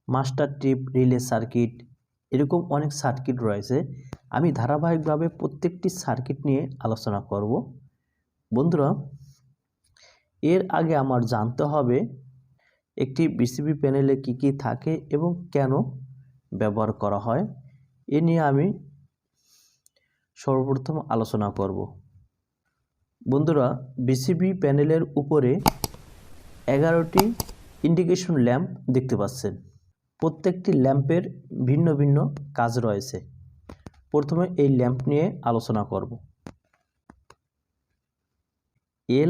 Master trip, relay circuit, এরকম অনেক circuit রয়েছে। আমি ধারাবাহিকভাবে প্রত্যেকটি সার্কিট নিয়ে আলোচনা করব। বন্ধুরা, এর আগে আমার জানতে হবে একটি বিসিবি প্যানেলে কি কি থাকে এবং কেন ব্যবহার করা হয়। এ নিয়ে আমি সর্বপ্রথম আলোচনা করব। বন্ধুরা, বিসিবি প্যানেলের উপরে 11টি ইন্ডিকেশন ল্যাম্প দেখতে পাচ্ছেন। প্রত্যেকটি ল্যাম্পের ভিন্ন ভিন্ন কাজ রয়েছে। প্রথমে এই ল্যাম্প নিয়ে আলোচনা করব।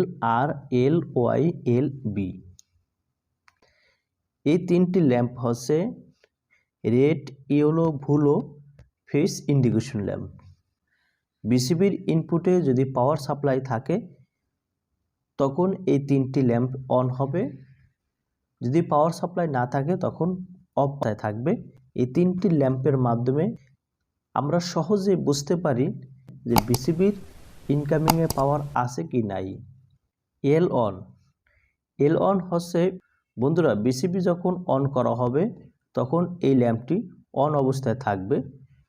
LR, LY, LB, এই তিনটি ল্যাম্প হচ্ছে red, yellow, blue phase indication lamp. বিসিবির ইনপুটে যদি পাওয়ার সাপ্লাই থাকে তখন এই তিনটি ল্যাম্প অন হবে, যদি পাওয়ার সাপ্লাই না থাকে তখন অফ থাকবে। এই তিনটি ল্যাম্পের মাধ্যমে আমরা সহজে বুঝতে পারি যে বিসিবির ইনকামিংয়ে পাওয়ার আছে কি নাই। এল অন হচ্ছে, বন্ধুরা, বিসিবি যখন অন করা হবে তখন এই ল্যাম্পটি অন অবস্থায় থাকবে।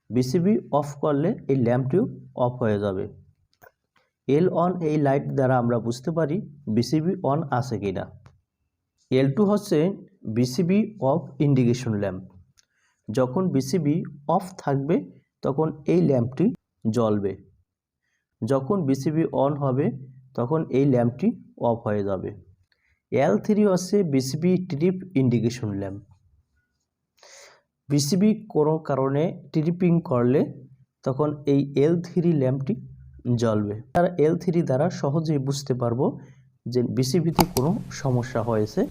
বিসিবি অফ করলে এই ল্যাম্পটিও অফ হয়ে যাবে। এল অন এই লাইট দ্বারা আমরা বুঝতে পারি বিসিবি অন আছে কিনা। L2 হচ্ছে বিসিবি অফ ইন্ডিকেশন ল্যাম্প। যখন বিসিবি অফ থাকবে তখন এই ল্যাম্পটি জ্বলবে। যখন বিসিবি অন হবে তখন এই ল্যাম্পটি অফ হয়ে যাবে। L3 হচ্ছে BCB trip indication lamp. BCB কোনো কারণে ট্রিপিং করলে তখন এই L3 ল্যাম্পটি জ্বলবে। আর L3 দ্বারা সহজেই বুঝতে পারবো যে বিসিবিতে কোনো সমস্যা হয়েছে।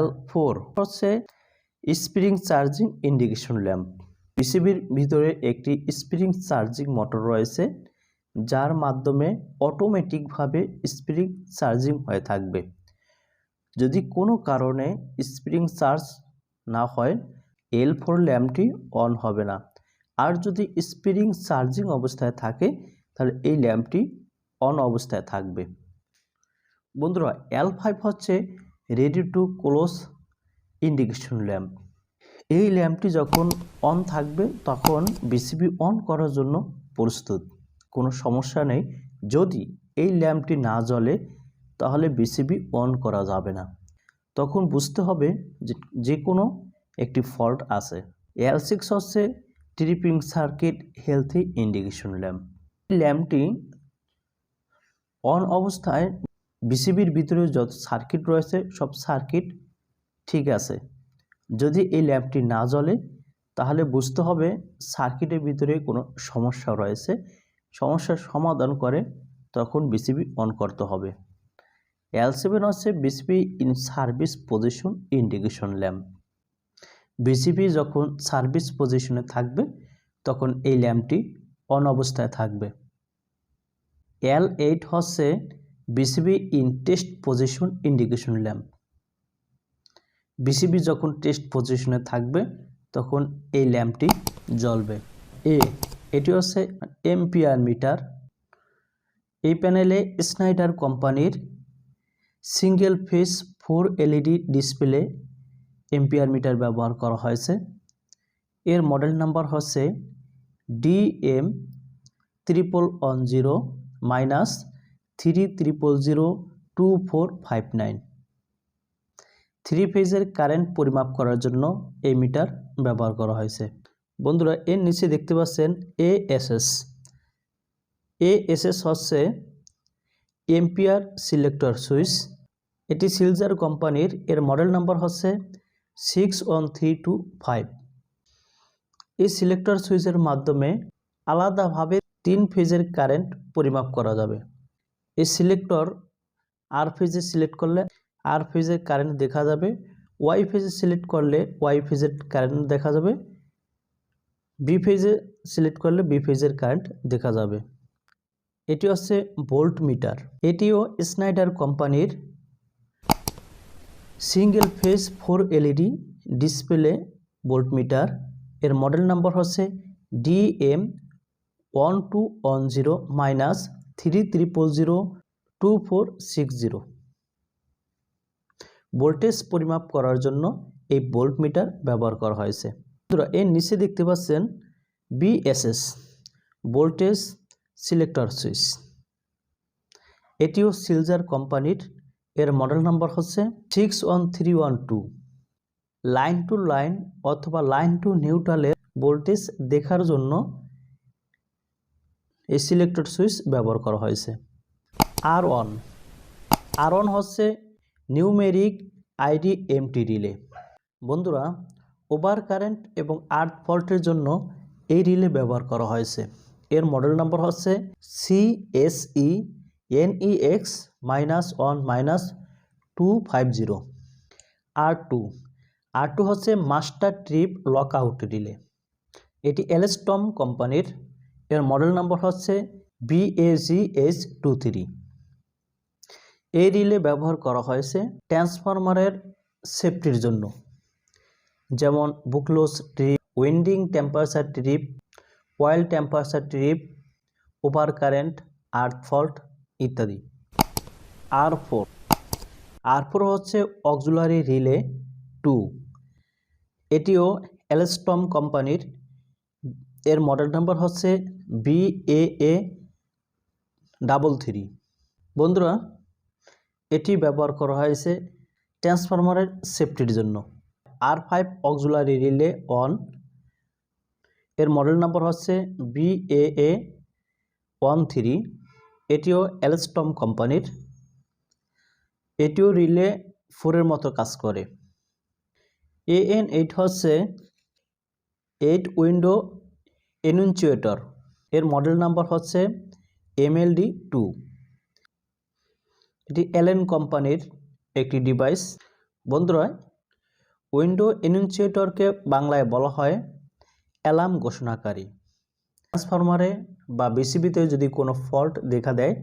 L4 হচ্ছে স্প্রিং চার্জিং ইন্ডিকেশন ল্যাম্প। বিসিবির ভিতরে একটি স্প্রিং চার্জিং মোটর রয়েছে যার মাধ্যমে অটোমেটিকভাবে স্প্রিং চার্জিং হয়ে থাকবে। যদি কোনো কারণে স্প্রিং চার্জ না হয় L4 ল্যাম্পটি অন হবে না। আর যদি স্প্রিং চার্জিং অবস্থায় থাকে তাহলে এই ল্যাম্পটি অন অবস্থায় থাকবে। বন্ধুরা, L5 হচ্ছে ready to close indication lamp. এই ল্যাম্পটি যখন অন থাকবে তখন বিসিবি অন করার জন্য প্রস্তুত, কোনো সমস্যা নেই। যদি এই ল্যাম্পটি না জ্বলে তাহলে বিসিবি অন করা যাবে না, তখন বুঝতে হবে যে কোনো একটি ফল্ট আছে। L6 হচ্ছে tripping circuit healthy indication lamp. এই ল্যাম্পটি অন অবস্থায় বিসিবির ভিতরে যত সার্কিট রয়েছে সব সার্কিট ঠিক আছে। যদি এই ল্যাম্পটি না জ্বলে তাহলে বুঝতে হবে সার্কিটের ভিতরে কোনো সমস্যা রয়েছে। সমস্যার সমাধান করে তখন বিসিবি অন করতে হবে। L7 হচ্ছে BCB in service position indication lamp. BCB যখন সার্ভিস পজিশনে থাকবে তখন এই ল্যাম্পটি অন অবস্থায় থাকবে। L8 হচ্ছে BCB in test position indication lamp. BCB যখন টেস্ট পজিশনে থাকবে তখন এই ল্যাম্পটি জ্বলবে। এটি হচ্ছে এম্পিয়ার মিটার। এই প্যানেলে স্নাইডার কোম্পানির single phase 4 LED display ampere metre ব্যবহার করা হয়েছে। এর মডেল নাম্বার হচ্ছে DM300-3002459। 3 ফেজের কারেন্ট পরিমাপ করার জন্য এই মিটার ব্যবহার করা হয়েছে। বন্ধুরা, এর নিচে দেখতে পাচ্ছেন ASS হচ্ছে এম্পিয়ার সিলেক্টর সুইচ। এটি সিলজার কোম্পানির। এর মডেল নাম্বার হচ্ছে 61325। এই সিলেক্টর সুইচের মাধ্যমে আলাদাভাবে 3 ফেজের কারেন্ট পরিমাপ করা যাবে। এই সিলেক্টর আর ফেজে সিলেক্ট করলে আর ফেজের কারেন্ট দেখা যাবে, ওয়াই ফেজে সিলেক্ট করলে ওয়াই ফেজের কারেন্ট দেখা যাবে, বি ফেজে সিলেক্ট করলে বি ফেজের কারেন্ট দেখা যাবে। এটি হচ্ছে ভোল্ট মিটার। এটিও স্নাইডার কোম্পানির single phase 4 LED display volt metre. এর মডেল নাম্বার হচ্ছে DM1210-3000240। ভোল্টেজ পরিমাপ করার জন্য এই ভোল্টমিটার ব্যবহার করা হয়েছে। বন্ধুরা এর নিচে দেখতে পাচ্ছেন বিএসএস ভোল্টেজ সিলেক্টর সুইচ, এটিও সিলজার কোম্পানির। এর মডেল নাম্বার হচ্ছে 61312। লাইন টু লাইন অথবা লাইন টু নিউট্রালের ভোল্টেজ দেখার জন্য এই সিলেক্টর সুইচ ব্যবহার করা হয়েছে। আর1 হচ্ছে নিউমেরিক আইডি এমটি রিলে। বন্ধুরা ওভার কারেন্ট এবং আর্থ ফল্টের জন্য এই রিলে ব্যবহার করা হয়েছে। এর মডেল নাম্বার হচ্ছে CSENEX-1-250। আর2 হচ্ছে মাস্টার ট্রিপ লকআউট রিলে, এটি এলস্টম কোম্পানির। এর মডেল নাম্বার হচ্ছে BAGH23। এই রিলে ব্যবহার করা হয়েছে ট্রান্সফরমারের সেফটির জন্য, যেমন Buchholz trip, winding temperature trip, oil temperature trip, over current, earth fault ইত্যাদি। আর4 হচ্ছে অক্সিলারি রিলে 2, এটিও এলস্টম কোম্পানির। এর মডেল নাম্বার হচ্ছে BAA33। বন্ধুরা এটি ব্যবহার করা হয়েছে ট্রান্সফরমারের সেফটির জন্য। আর5 অক্সিলারি রিলে 1, এর মডেল নাম্বার হচ্ছে BAA13, এটিও এলস্টম কোম্পানির। এটিও রিলে 4 মতো কাজ করে। AN8 হচ্ছে 8 উইন্ডো এনুনচুয়েটর, এর মডেল নাম্বার হচ্ছে MLD2। এটি এলএন কোম্পানির একটি ডিভাইস। বন্ধুরা উইন্ডো এনুনচুয়েটরকে বাংলায় বলা হয় অ্যালার্ম ঘোষণাকারী। ট্রান্সফরমারে বা বিসিবিতে যদি কোনো ফল্ট দেখা দেয়,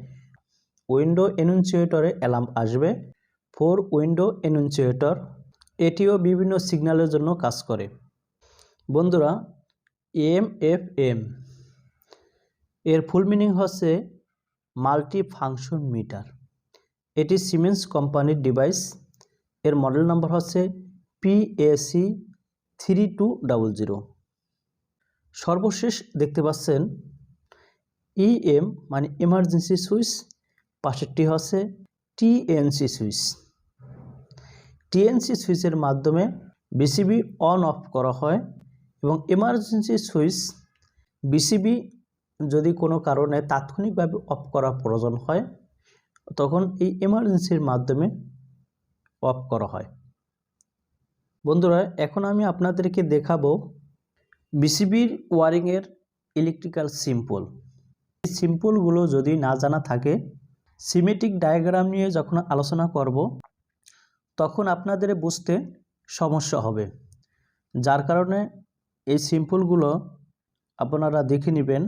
উইন্ডো এনুনচুয়েটরে অ্যালার্ম আসবে। 4 উইন্ডো এনুনচুয়েটর, এটিও বিভিন্ন সিগন্যালের জন্য কাজ করে। বন্ধুরা MFM এর ফুল মিনিং হচ্ছে মাল্টি ফাংশন মিটার, এটি সিমেন্স কোম্পানির ডিভাইস। এর মডেল নাম্বার হচ্ছে PAC3200। সর্বশেষ দেখতে পাচ্ছেন EM মানে এমার্জেন্সি সুইচ, পাশেরটি হচ্ছে TNC সুইচ। TNC সুইচের মাধ্যমে বিসিবি অন অফ করা হয় এবং এমার্জেন্সি সুইচ বিসিবি যদি কোনো কারণে তাৎক্ষণিকভাবে অফ করা প্রয়োজন হয় তখন এই এমার্জেন্সির মাধ্যমে অফ করা হয়। বন্ধুরা এখন আমি আপনাদেরকে দেখাবো বিসিবির ওয়ারিংয়ের ইলেকট্রিক্যাল সিম্বল। এই সিম্বলগুলো যদি না জানা থাকে, সিমেটিক ডায়াগ্রাম নিয়ে যখন আলোচনা করব তখন আপনাদের বুঝতে সমস্যা হবে, যার কারণে এই সিম্বলগুলো আপনারা দেখে নেবেন।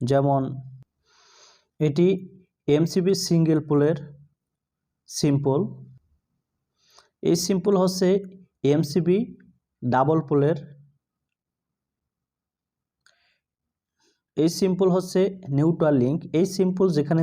যেমন এটি এমসিবি সিঙ্গেল পোলের সিম্বল, এই সিম্বল হচ্ছে এমসিবি ডাবল পোলের, এই সিম্বল হচ্ছে নিউট্রাল লিঙ্ক। এই সিম্বল যেখানে